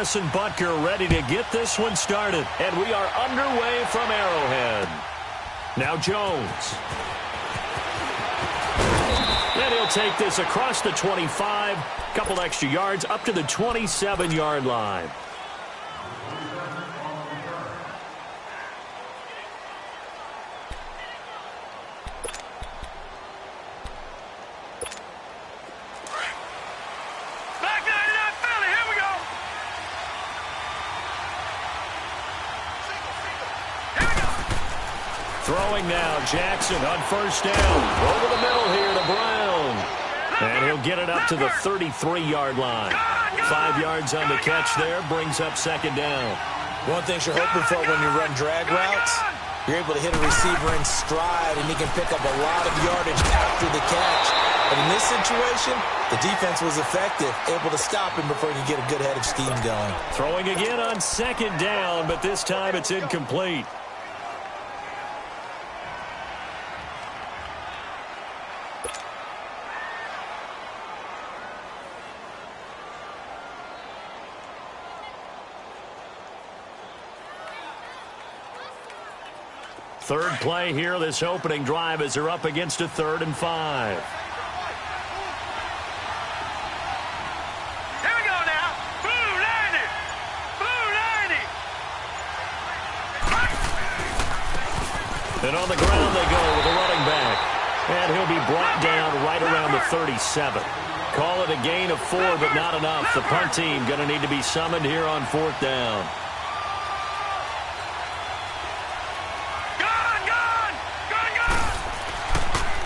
Harrison Butker ready to get this one started. And we are underway from Arrowhead. Now Jones. And he'll take this across the 25. Couple extra yards up to the 27-yard line. Throwing now, Jackson on first down. Over the middle here to Brown. And he'll get it up to the 33-yard line. 5 yards on the catch there, brings up second down. One thing you're hoping for when you run drag routes, you're able to hit a receiver in stride, and he can pick up a lot of yardage after the catch. But in this situation, the defense was effective, able to stop him before he could get a good head of steam going. Throwing again on second down, but this time it's incomplete. Third play here, this opening drive, as they're up against a 3rd and 5. Here we go now. Blue 90. Blue 90. And on the ground they go with a running back. And he'll be brought down right around the 37. Call it a gain of 4, but not enough. The punt team going to need to be summoned here on 4th down.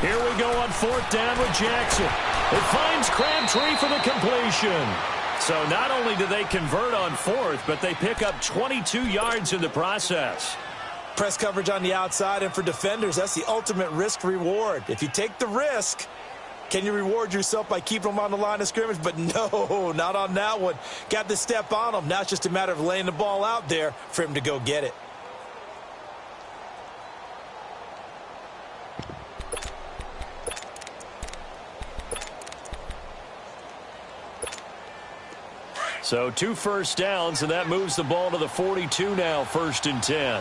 Here we go on 4th down with Jackson. It finds Crabtree for the completion. So not only do they convert on 4th, but they pick up 22 yards in the process. Press coverage on the outside, and for defenders, that's the ultimate risk-reward. If you take the risk, can you reward yourself by keeping them on the line of scrimmage? But no, not on that one. Got the step on them. Now it's just a matter of laying the ball out there for him to go get it. So 2 first downs, and that moves the ball to the 42 now, 1st and 10.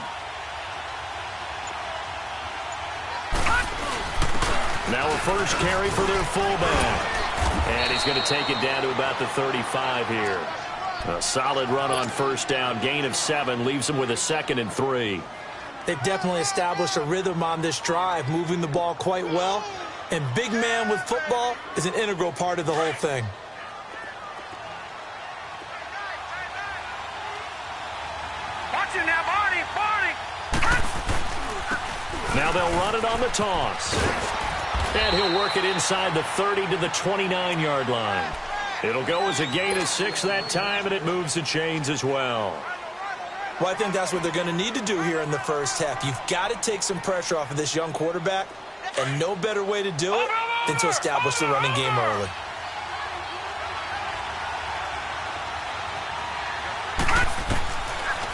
Now a first carry for their fullback. And he's going to take it down to about the 35 here. A solid run on first down, gain of 7, leaves them with a 2nd and 3. They've definitely established a rhythm on this drive, moving the ball quite well. And big man with football is an integral part of the whole thing. Now they'll run it on the toss. And he'll work it inside the 30 to the 29-yard line. It'll go as a gain of 6 that time, and it moves the chains as well. Well, I think that's what they're going to need to do here in the first half. You've got to take some pressure off of this young quarterback, and no better way to do it than to establish the running game early.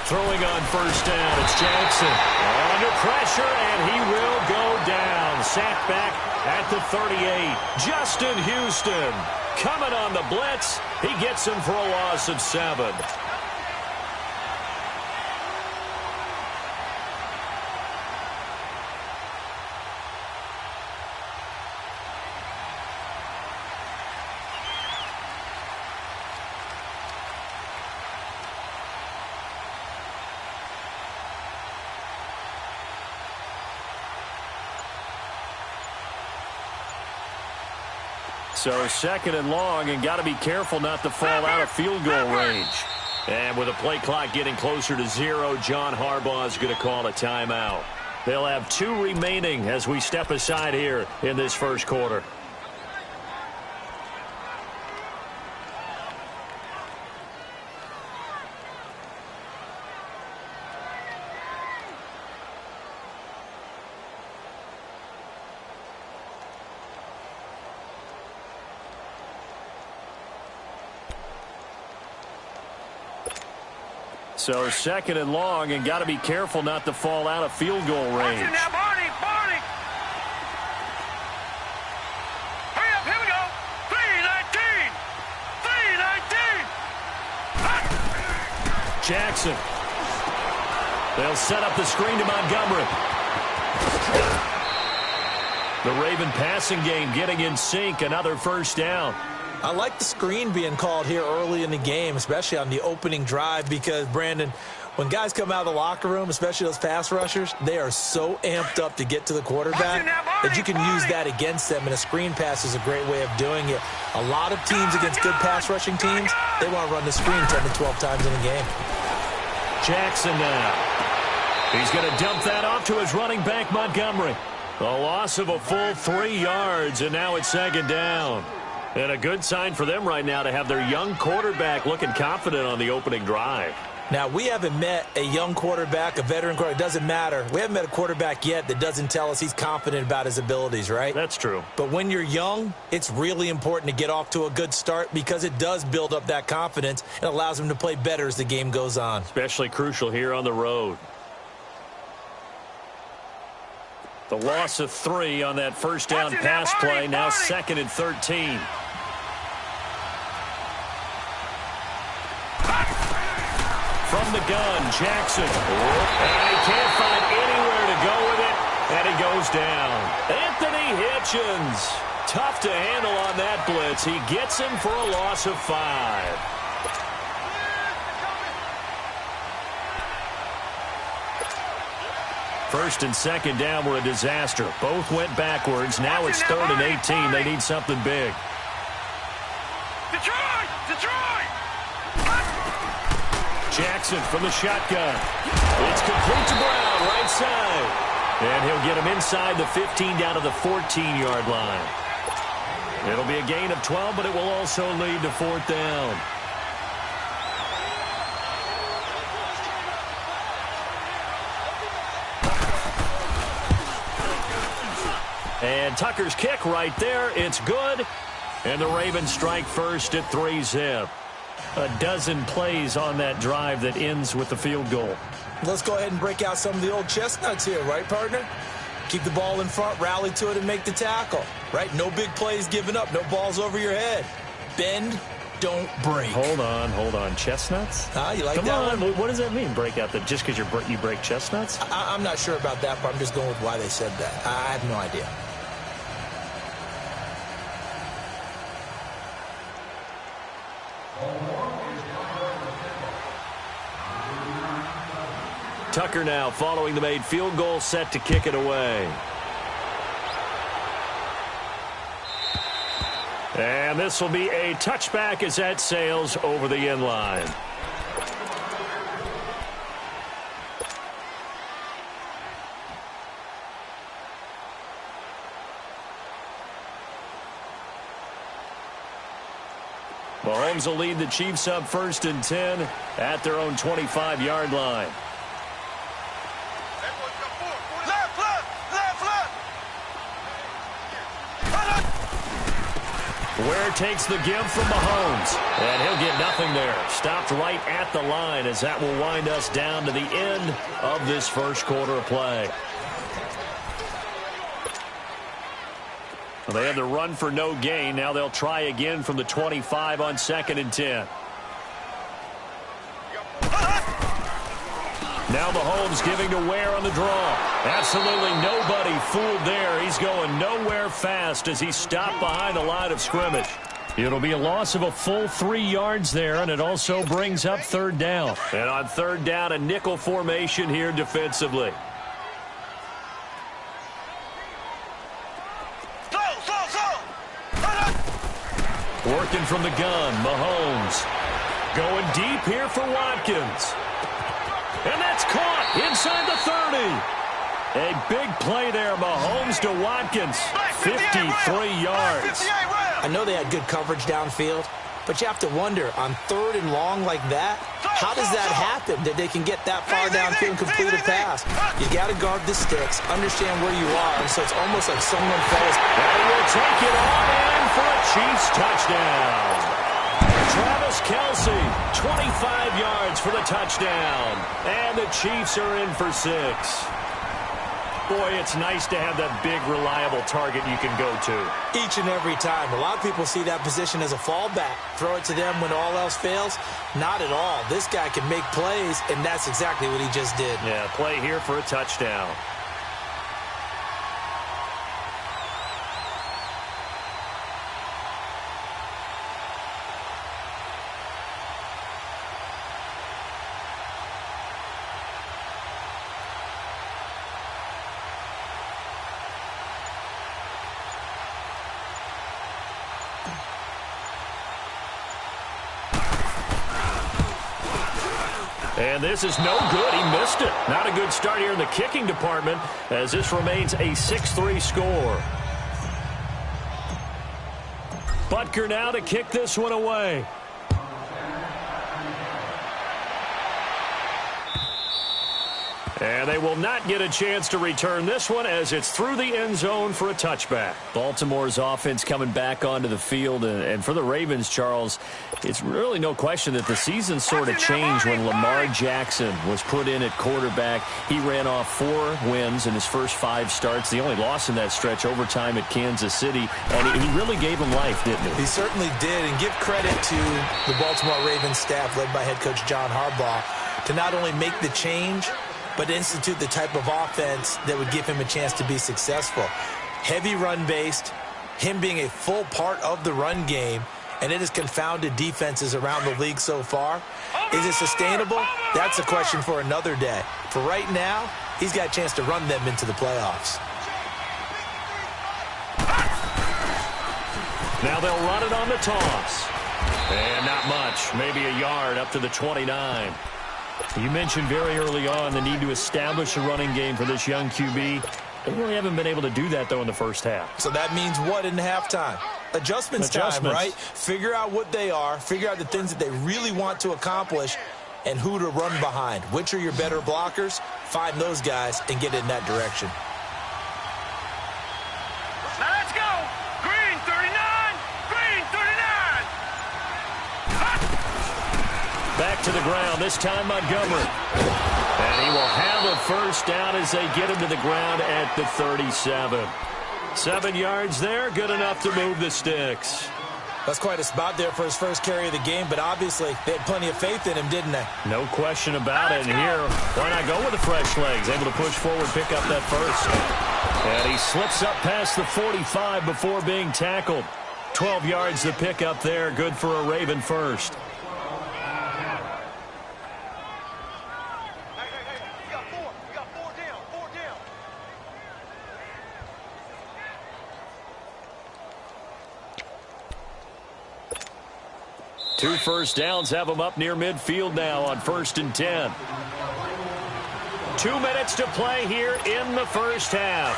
Throwing on first down, it's Jackson. Under pressure, and he will go down. Sacked back at the 38. Justin Houston coming on the blitz. He gets him for a loss of 7. So 2nd and long, and got to be careful not to fall out of field goal range. And with the play clock getting closer to 0, John Harbaugh is going to call a timeout. They'll have 2 remaining as we step aside here in this first quarter. So 2nd and long, and got to be careful not to fall out of field goal range. Now, Barney. Hurry up, here we go. 3:19. Jackson. They'll set up the screen to Montgomery. The Raven passing game getting in sync. Another first down. I like the screen being called here early in the game, especially on the opening drive, because, Brandon, when guys come out of the locker room, especially those pass rushers, they are so amped up to get to the quarterback that you can use that against them, and a screen pass is a great way of doing it. A lot of teams against good pass rushing teams, they want to run the screen 10 to 12 times in a game. Jackson now. He's going to dump that off to his running back, Montgomery. A loss of a full 3 yards, and now it's second down. And a good sign for them right now to have their young quarterback looking confident on the opening drive. Now, we haven't met a young quarterback, a veteran quarterback. It doesn't matter. We haven't met a quarterback yet that doesn't tell us he's confident about his abilities, right? That's true. But when you're young, it's really important to get off to a good start because it does build up that confidence and allows him to play better as the game goes on. Especially crucial here on the road. The loss of 3 on that first down pass play. Now 2nd and 13. From the gun, Jackson. And he can't find anywhere to go with it. And he goes down. Anthony Hitchens. Tough to handle on that blitz. He gets him for a loss of 5. First and second down were a disaster. Both went backwards. Now it's 3rd and 18. They need something big. Detroit! Detroit! Jackson from the shotgun. It's complete to Brown, right side. And he'll get him inside the 15 down to the 14-yard line. It'll be a gain of 12, but it will also lead to 4th down. And Tucker's kick right there. It's good. And the Ravens strike first at 3-zip. A dozen plays on that drive that ends with the field goal. Let's go ahead and break out some of the old chestnuts here, right, partner? Keep the ball in front, rally to it, and make the tackle, right? No big plays given up, no balls over your head. Bend, don't break. Hold on. Chestnuts? You like Come that on. one? What does that mean, break out? Just because you break chestnuts? I'm not sure about that, but I'm just going with why they said that. I have no idea. Tucker now following the made field goal, set to kick it away. And this will be a touchback as that sails over the end line. Mahomes will lead the Chiefs up 1st and 10 at their own 25-yard line. Ware takes the give from Mahomes. And he'll get nothing there. Stopped right at the line as that will wind us down to the end of this first quarter of play. Well, they had the run for no gain. Now they'll try again from the 25 on 2nd and 10. Now Mahomes giving to Ware on the draw. Absolutely nobody fooled there. He's going nowhere fast as he stopped behind the line of scrimmage. It'll be a loss of a full 3 yards there, and it also brings up 3rd down. And on 3rd down, a nickel formation here defensively. Working from the gun, Mahomes. Going deep here for Watkins. And that's caught inside the 30. A big play there, Mahomes to Watkins. 53 yards. I know they had good coverage downfield, but you have to wonder, on 3rd and long like that, how does that happen that they can get that far downfield and complete a pass? You got to guard the sticks, understand where you are, and so it's almost like someone falls. And will take it on in for a Chiefs touchdown. Travis Kelce, 25 yards for the touchdown. And the Chiefs are in for 6. Boy, it's nice to have that big, reliable target you can go to. Each and every time. A lot of people see that position as a fallback. Throw it to them when all else fails. Not at all. This guy can make plays, and that's exactly what he just did. Yeah, play here for a touchdown. And this is no good. He missed it. Not a good start here in the kicking department as this remains a 6-3 score. Butker now to kick this one away. And they will not get a chance to return this one as it's through the end zone for a touchback. Baltimore's offense coming back onto the field. And for the Ravens, Charles, it's really no question that the season sort of changed when Lamar Jackson was put in at quarterback. He ran off 4 wins in his first 5 starts. The only loss in that stretch, overtime at Kansas City. And he really gave him life, didn't he? He certainly did. And give credit to the Baltimore Ravens staff led by head coach John Harbaugh to not only make the change, but institute the type of offense that would give him a chance to be successful. Heavy run-based, him being a full part of the run game, and it has confounded defenses around the league so far. Is it sustainable? That's a question for another day. For right now, he's got a chance to run them into the playoffs. Now they'll run it on the toss. And not much, maybe a yard up to the 29. You mentioned very early on the need to establish a running game for this young QB. They really haven't been able to do that, though, in the first half. So that means what in halftime? Adjustments time, right? Figure out what they are, figure out the things that they really want to accomplish, and who to run behind. Which are your better blockers? Find those guys and get in that direction. Now let's go. Green 39. Green 39. Back to the ground, this time Montgomery. And he will have a first down as they get him to the ground at the 37. 7 yards there, good enough to move the sticks. That's quite a spot there for his first carry of the game, but obviously they had plenty of faith in him, didn't they? No question about it. And here, why not go with the fresh legs? Able to push forward, pick up that first. And he slips up past the 45 before being tackled. 12 yards to pick up there, good for a Raven first. Two first downs have them up near midfield now on 1st and 10. 2 minutes to play here in the first half.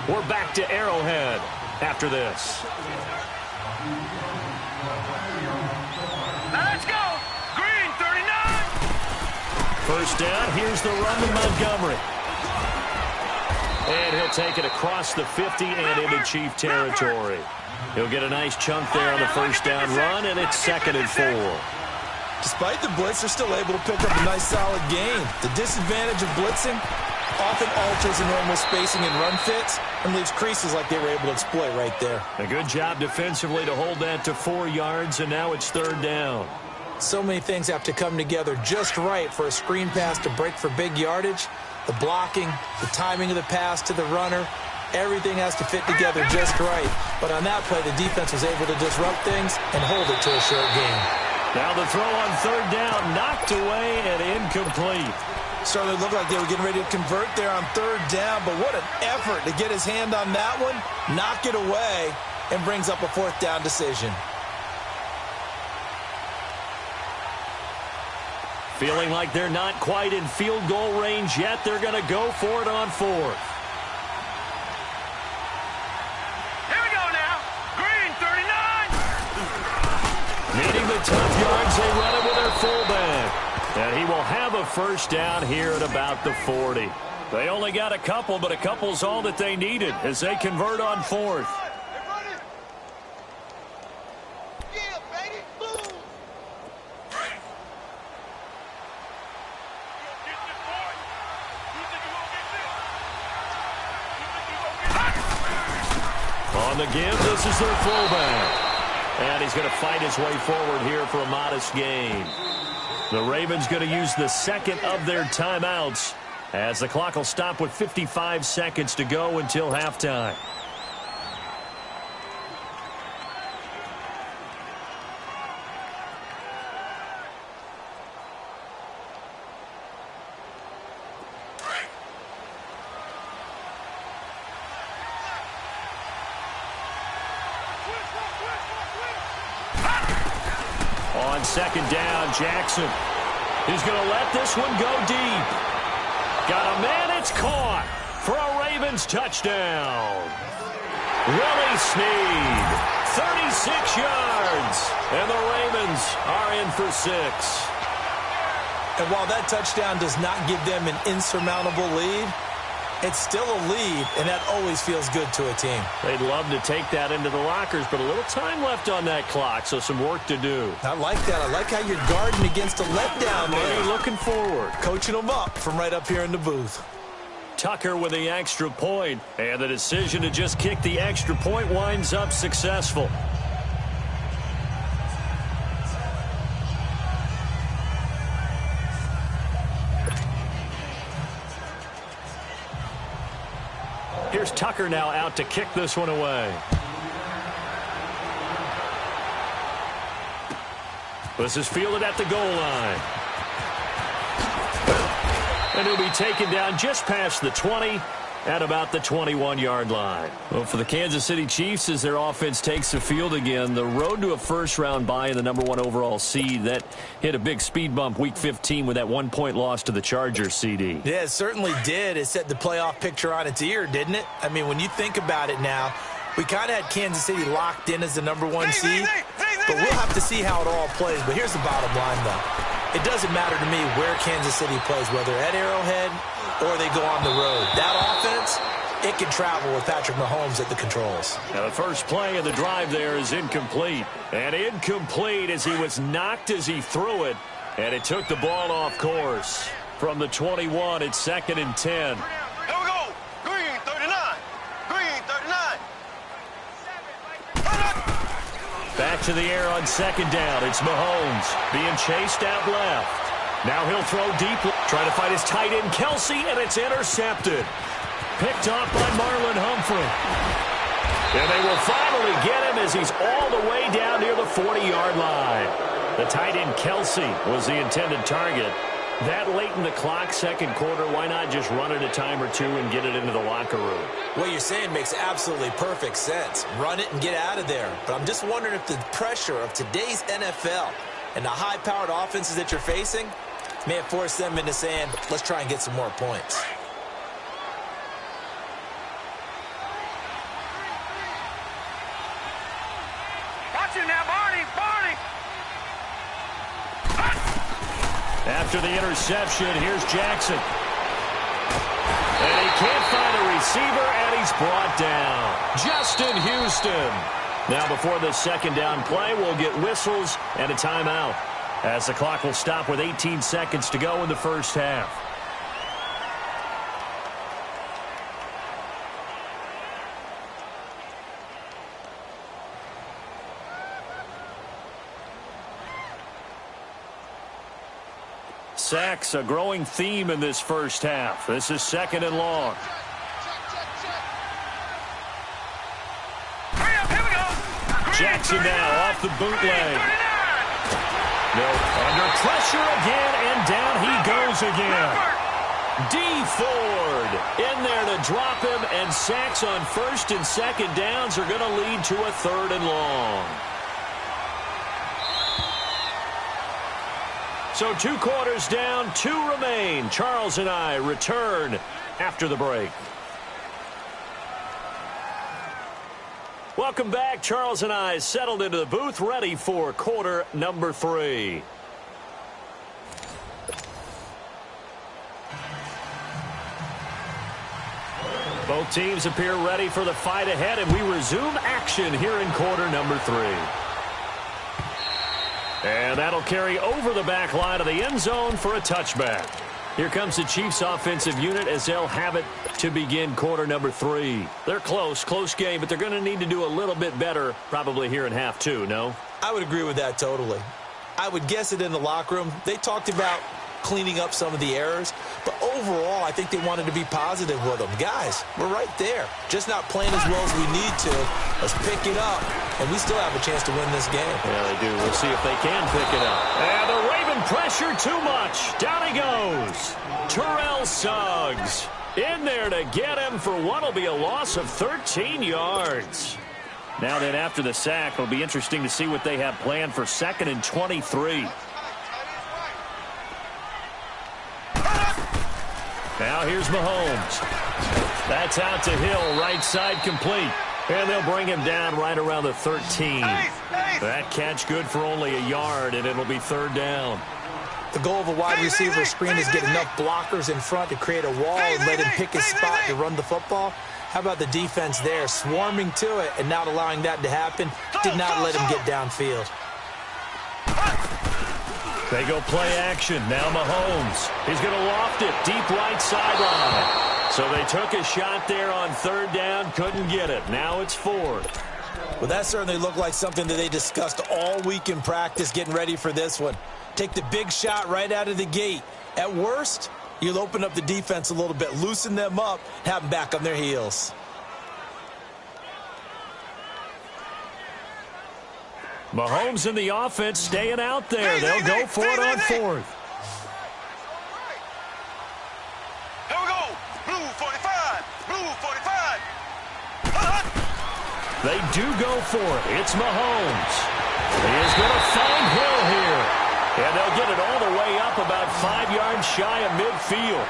We're back to Arrowhead after this. Now let's go. Green 39. First down, here's the run to Montgomery. And he'll take it across the 50 and into Chief territory. He'll get a nice chunk there on the first down run, and it's 2nd and 4. Despite the blitz, they're still able to pick up a nice solid gain. The disadvantage of blitzing often alters the normal spacing and run fits and leaves creases like they were able to exploit right there. A good job defensively to hold that to 4 yards, and now it's 3rd down. So many things have to come together just right for a screen pass to break for big yardage. The blocking, the timing of the pass to the runner, everything has to fit together just right. But on that play, the defense was able to disrupt things and hold it to a short gain. Now the throw on 3rd down, knocked away and incomplete. Certainly looked like they were getting ready to convert there on 3rd down, but what an effort to get his hand on that one, knock it away, and brings up a 4th down decision. Feeling like they're not quite in field goal range yet, they're going to go for it on 4th. Needing the tough yards, they run it with their fullback. And he will have a first down here at about the 40. They only got a couple, but a couple's all that they needed as they convert on 4th. On the give, this is their fullback. And he's going to fight his way forward here for a modest gain. The Ravens going to use the second of their timeouts as the clock will stop with 55 seconds to go until halftime. On second down, Jackson. He's going to let this one go deep. Got a man, it's caught for a Ravens touchdown. Willie Snead, 36 yards, and the Ravens are in for 6. And while that touchdown does not give them an insurmountable lead, it's still a lead, and that always feels good to a team. They'd love to take that into the lockers, but a little time left on that clock, so some work to do. I like that. I like how you're guarding against a letdown there. Looking forward. Coaching them up from right up here in the booth. Tucker with the extra point, and the decision to just kick the extra point winds up successful. Here's Tucker now out to kick this one away. This is fielded at the goal line. And he'll be taken down just past the 20 at about the 21-yard line. Well, for the Kansas City Chiefs, as their offense takes the field again, the road to a first-round bye in the #1 overall seed, that hit a big speed bump Week 15 with that 1-point loss to the Chargers, CD. Yeah, it certainly did. It set the playoff picture on its ear, didn't it? I mean, when you think about it now, we kind of had Kansas City locked in as the #1 seed, but we'll have to see how it all plays. But here's the bottom line, though. It doesn't matter to me where Kansas City plays, whether at Arrowhead or they go on the road. That offense, it can travel with Patrick Mahomes at the controls. Now the first play of the drive there is incomplete. And incomplete as he was knocked as he threw it. And it took the ball off course. From the 21, it's 2nd and 10. Here we go. Green 39. Green 39. Back to the air on 2nd down. It's Mahomes being chased out left. Now he'll throw deep, trying to find his tight end, Kelsey, and it's intercepted. Picked off by Marlon Humphrey. And they will finally get him as he's all the way down near the 40-yard line. The tight end, Kelsey, was the intended target. That late in the clock, second quarter, why not just run it a time or two and get it into the locker room? What you're saying makes absolutely perfect sense. Run it and get out of there. But I'm just wondering if the pressure of today's NFL and the high-powered offenses that you're facing may have forced them into saying, let's try and get some more points. Watch it now, Barney. Barney. After the interception, here's Jackson. And he can't find a receiver, and he's brought down. Justin Houston. Now before the second down play, we'll get whistles and a timeout, as the clock will stop with 18 seconds to go in the first half. Sacks, a growing theme in this first half. This is 2nd and long. Jackson now off the bootleg. No, under pressure again, and down he goes again. D. Ford in there to drop him, and sacks on 1st and 2nd downs are going to lead to a 3rd and long. So 2 quarters down, 2 remain. Charles and I return after the break. Welcome back. Charles and I settled into the booth, ready for quarter number 3. Both teams appear ready for the fight ahead, and we resume action here in quarter number 3. And that'll carry over the back line of the end zone for a touchback. Here comes the Chiefs offensive unit as they'll have it to begin quarter number 3. They're close game, but they're going to need to do a little bit better probably here in half 2, no? I would agree with that totally. I would guess it in the locker room. They talked about cleaning up some of the errors, but overall, I think they wanted to be positive with them. Guys, we're right there. Just not playing as well as we need to. Let's pick it up, and we still have a chance to win this game. Yeah, they do. We'll see if they can pick it up. And the Raven pressure too much. Down he goes. Terrell Suggs in there to get him for what will be a loss of 13 yards. Now then, after the sack, it'll be interesting to see what they have planned for 2nd and 23. Now here's Mahomes. That's out to Hill, right side complete. And they'll bring him down right around the 13. That catch good for only a yard, and it'll be 3rd down. The goal of a wide receiver screen is get enough blockers in front to create a wall and let him pick his spot to run the football. How about the defense there, swarming to it and not allowing that to happen? Did not let him get downfield. They go play action. Now Mahomes. He's going to loft it deep right sideline. So they took a shot there on 3rd down, couldn't get it. Now it's 4th. Well, that certainly looked like something that they discussed all week in practice, getting ready for this one. Take the big shot right out of the gate. At worst, you'll open up the defense a little bit, loosen them up, have them back on their heels. Mahomes and the offense staying out there. They'll go for it on 4th. Here we go. Blue 45. Blue 45. They do go for it. It's Mahomes. He is going to find Hill here. And they'll get it all the way up about 5 yards shy of midfield.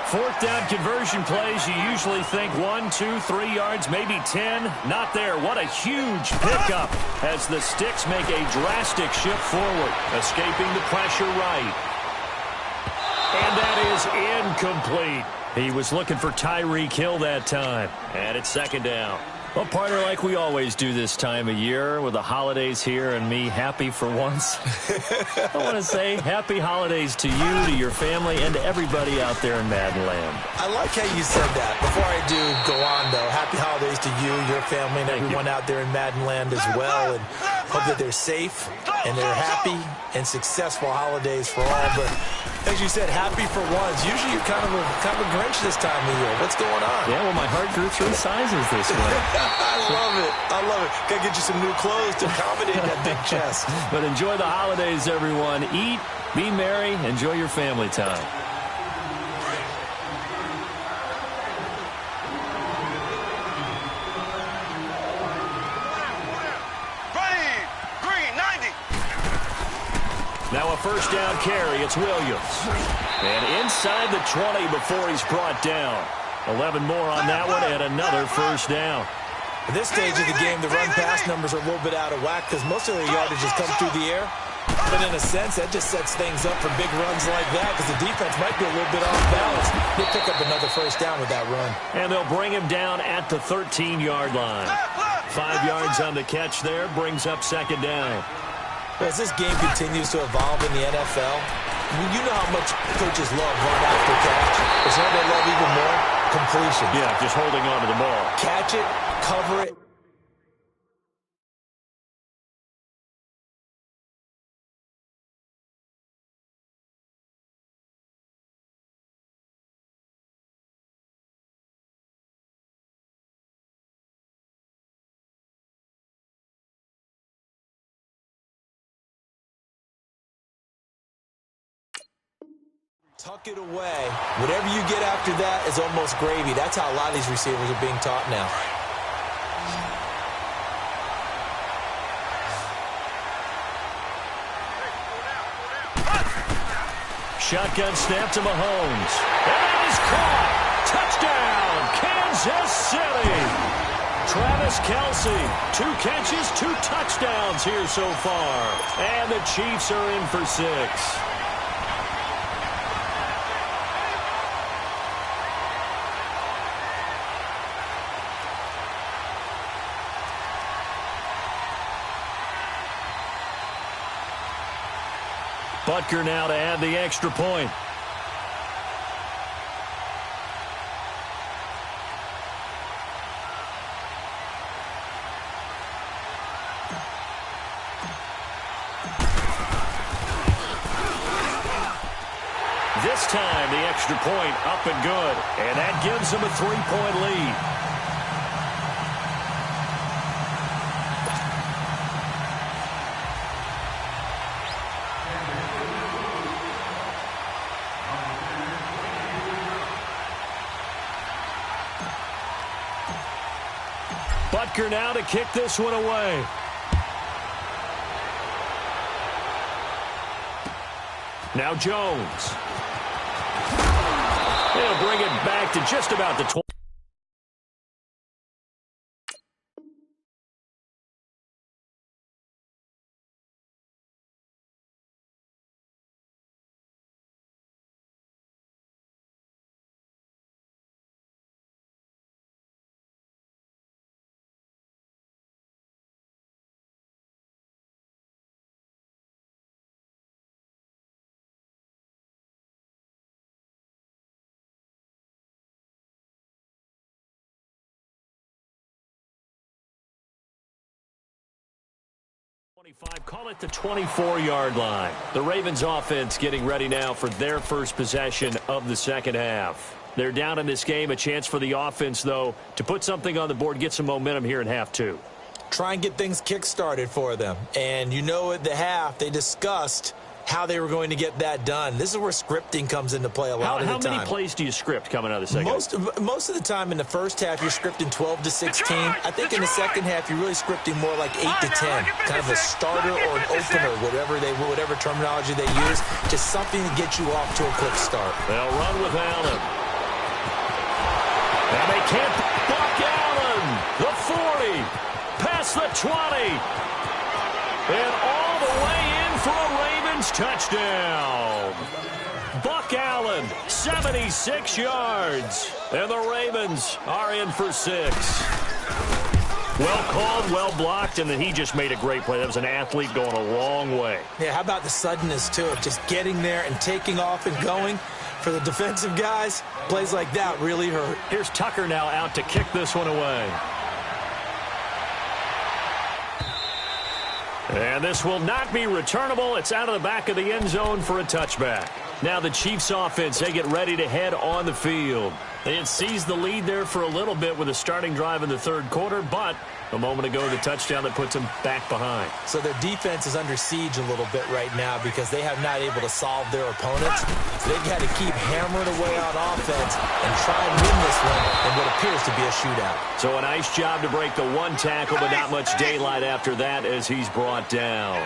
4th down conversion plays, you usually think 1, 2, 3 yards, maybe 10. Not there. What a huge pickup as the Sticks make a drastic shift forward, escaping the pressure right. And that is incomplete. He was looking for Tyreek Hill that time. And it's 2nd down. Well, partner, like we always do this time of year with the holidays here and me happy for once. I want to say happy holidays to you, to your family, and to everybody out there in Madden Land. I like how you said that. Before I do go on, though, happy holidays to you, your family, and everyone out there in Madden Land as well. And hope that they're safe and they're happy and successful holidays for all. But as you said, happy for once. Usually you're kind of a Grinch this time of year. What's going on? Yeah, well, my heart grew 3 sizes this way. I love it. I love it. Got to get you some new clothes to accommodate that big chest. But enjoy the holidays, everyone. Eat, be merry, enjoy your family time. Green 90. Now a 1st down carry. It's Williams. And inside the 20 before he's brought down. 11 more on that one and another 1st down. At this stage of the game, the run-pass numbers are a little bit out of whack because most of their yardage has come through the air. But in a sense, that just sets things up for big runs like that because the defense might be a little bit off balance. They'll pick up another 1st down with that run. And they'll bring him down at the 13-yard line. 5 yards on the catch there, brings up 2nd down. Well, as this game continues to evolve in the NFL, you know how much coaches love run after catch. But you know they love even more? Completion. Yeah, just holding on to the ball. Catch it, cover it. Tuck it away. Whatever you get after that is almost gravy. That's how a lot of these receivers are being taught now. Shotgun snap to Mahomes. And he's caught. Touchdown, Kansas City. Travis Kelce, 2 catches, 2 touchdowns here so far. And the Chiefs are in for 6. Butker now to add the extra point. This time, the extra point up and good. And that gives them a 3-point lead. Butker now to kick this one away. Now Jones. He'll bring it back to just about the 20. Call it the 24-yard line. The Ravens offense getting ready now for their first possession of the second half. They're down in this game. A chance for the offense, though, to put something on the board, get some momentum here in half two. Try and get things kick-started for them. And you know at the half, they discussed how they were going to get that done. This is where scripting comes into play a lot of the time. How many plays do you script coming out of the second? Most of the time in the first half, you're scripting 12 to 16. I think in the second half, you're really scripting more like 8 to 10. Kind of a starter or an opener, whatever terminology they use. Just something to get you off to a quick start. They'll run with Allen. And they can't block Allen. The 40. Past the 20. And all the way in for a Ravens touchdown. Buck Allen, 76 yards. And the Ravens are in for 6. Well called, well blocked, and then he just made a great play. That was an athlete going a long way. Yeah, how about the suddenness to it? Just getting there and taking off and going. For the defensive guys, plays like that really hurt. Here's Tucker now out to kick this one away. And this will not be returnable. It's out of the back of the end zone for a touchback. Now the Chiefs offense, they get ready to head on the field. They had seized the lead there for a little bit with a starting drive in the third quarter, but a moment ago the touchdown that puts them back behind. So their defense is under siege a little bit right now because they have not able to solve their opponents. So they've got to keep hammering away on offense and try and win this one in what appears to be a shootout. So a nice job to break the one tackle, but not much daylight after that as he's brought down.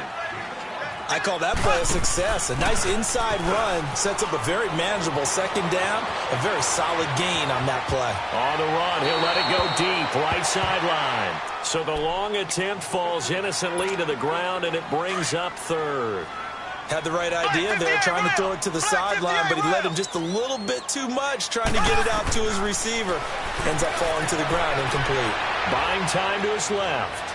I call that play a success. A nice inside run sets up a very manageable second down. A very solid gain on that play. On the run, he'll let it go deep, right sideline. So the long attempt falls innocently to the ground, and it brings up third. Had the right idea there, trying to throw it to the sideline, but he let him just a little bit too much, trying to get it out to his receiver. Ends up falling to the ground incomplete. Buying time to his left.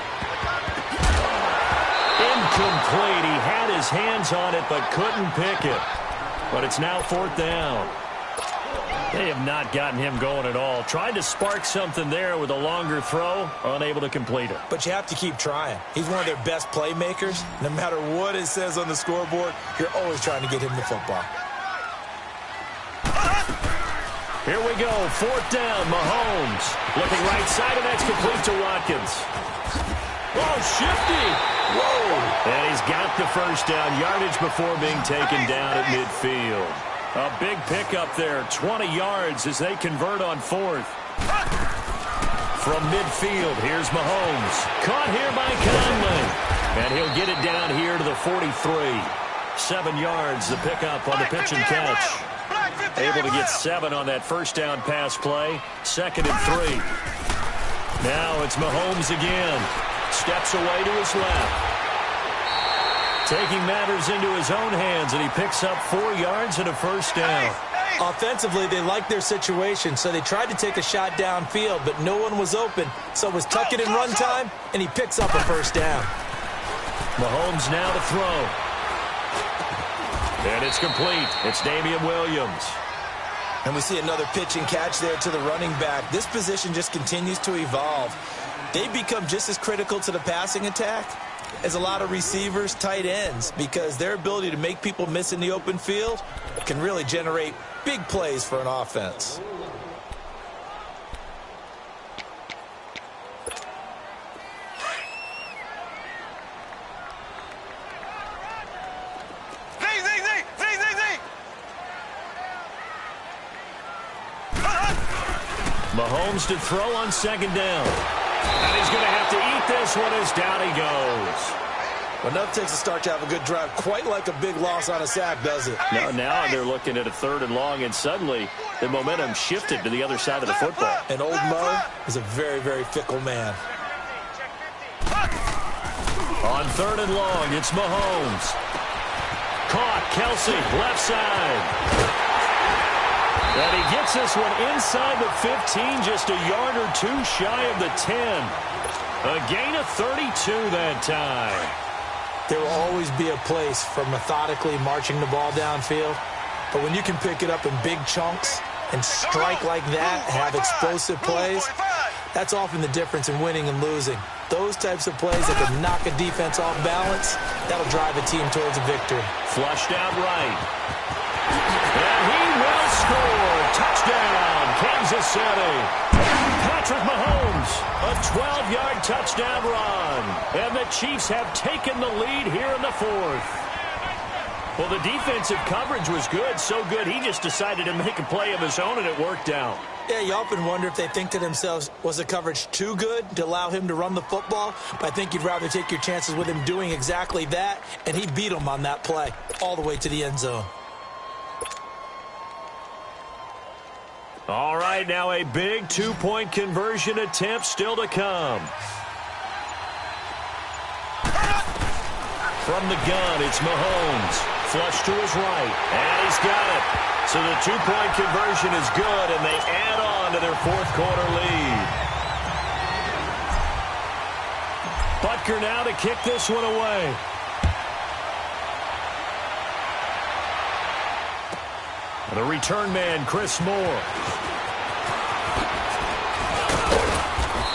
Incomplete. He had his hands on it but couldn't pick it. But it's now fourth down. They have not gotten him going at all. Tried to spark something there with a longer throw, unable to complete it. But you have to keep trying. He's one of their best playmakers. No matter what it says on the scoreboard, you're always trying to get him the football. Here we go, fourth down, Mahomes. Looking right side, and that's complete to Watkins. Oh, shifty. Whoa. And he's got the first down, yardage before being taken down at midfield. A big pickup there, 20 yards as they convert on fourth. From midfield, here's Mahomes. Caught here by Conley. And he'll get it down here to the 43. 7 yards, the pickup on the pitch and catch. Able to get 7 on that first down pass play. 2nd and 3. Now it's Mahomes again. Steps away to his left. Taking matters into his own hands, and he picks up 4 yards and a first down. Offensively, they like their situation, so they tried to take a shot downfield, but no one was open. So it was tuck it in run time, and he picks up a first down. Mahomes now to throw. And it's complete. It's Damian Williams. And we see another pitch and catch there to the running back. This position just continues to evolve. They've become just as critical to the passing attack is a lot of receivers, tight ends, because their ability to make people miss in the open field can really generate big plays for an offense. Mahomes to throw on second down. And he's going to have to eat this one as down he goes. Well, enough takes a start to have a good drive, quite like a big loss on a sack, does it? Now they're looking at a 3rd and long, and suddenly the momentum shifted to the other side of the football. And old Mo is a very, very fickle man. On 3rd and long, it's Mahomes. Caught, Kelsey, left side. And he gets this one inside the 15, just a yard or two shy of the 10. A gain of 32 that time. There will always be a place for methodically marching the ball downfield. But when you can pick it up in big chunks and strike like that, have explosive plays, that's often the difference in winning and losing. Those types of plays that can knock a defense off balance, that'll drive a team towards a victory. Flushed out right. And he will score. Touchdown, Kansas City. Patrick Mahomes, a 12-yard touchdown run. And the Chiefs have taken the lead here in the 4th. Well, the defensive coverage was good, so good he just decided to make a play of his own, and it worked out. Yeah, you often wonder if they think to themselves, was the coverage too good to allow him to run the football? But I think you'd rather take your chances with him doing exactly that, and he beat him on that play all the way to the end zone. All right, now a big 2-point conversion attempt still to come. From the gun, it's Mahomes. Flush to his right, and he's got it. So the 2-point conversion is good, and they add on to their 4th quarter lead. Butker now to kick this one away. The return man, Chris Moore.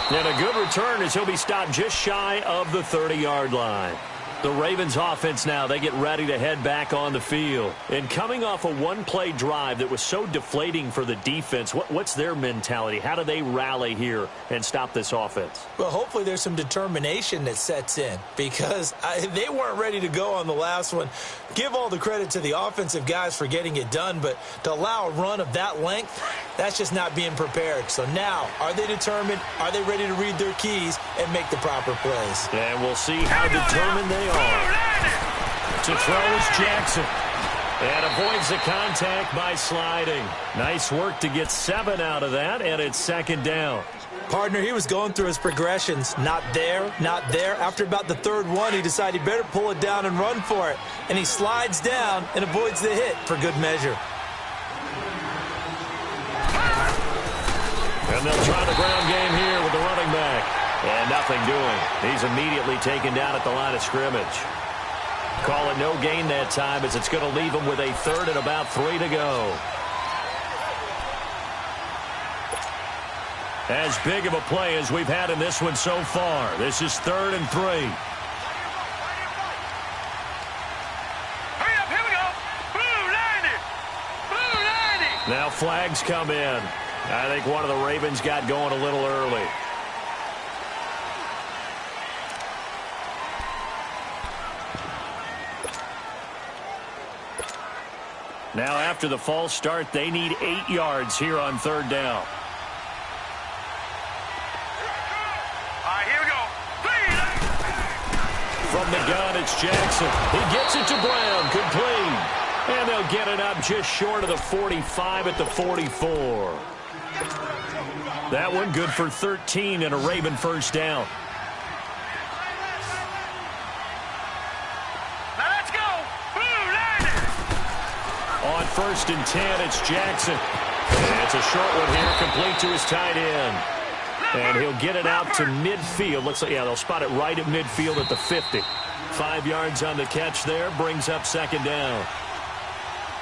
And a good return as he'll be stopped just shy of the 30-yard line. The Ravens offense now, they get ready to head back on the field. And coming off a one-play drive that was so deflating for the defense, what's their mentality? How do they rally here and stop this offense? Well, hopefully there's some determination that sets in because they weren't ready to go on the last one. Give all the credit to the offensive guys for getting it done, but to allow a run of that length, that's just not being prepared. So now, are they determined? Are they ready to read their keys and make the proper plays? And we'll see how determined they are. To throw is Jackson. And avoids the contact by sliding. Nice work to get 7 out of that, and it's 2nd down. Partner, he was going through his progressions. Not there, not there. After about the 3rd one, he decided he better pull it down and run for it. And he slides down and avoids the hit for good measure. And they'll try the ground game here with the running back. And nothing doing. He's immediately taken down at the line of scrimmage. Call it no gain that time as it's going to leave him with a 3rd and about 3 to go. As big of a play as we've had in this one so far. This is 3rd and 3. Hurry up, here we go. Blue 90. Blue 90. Now flags come in. I think one of the Ravens got going a little early. Now after the false start, they need 8 yards here on 3rd down. All right, here we go. From the gun, it's Jackson. He gets it to Brown, complete. And they'll get it up just short of the 45 at the 44. That one good for 13 and a Raven 1st down. Now let's go. Blue 90. On 1st and 10, it's Jackson. And it's a short one here, complete to his tight end. And he'll get it out to midfield. Looks like, yeah, they'll spot it right at midfield at the 50. 5 yards on the catch there, brings up 2nd down.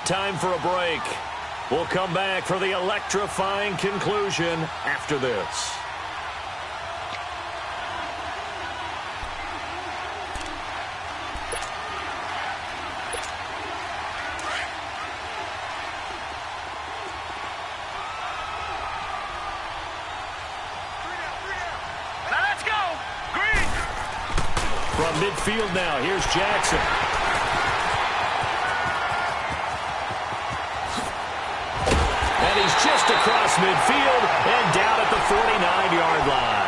Time for a break. We'll come back for the electrifying conclusion after this. From midfield now, here's Jackson. And he's just across midfield and down at the 49-yard line.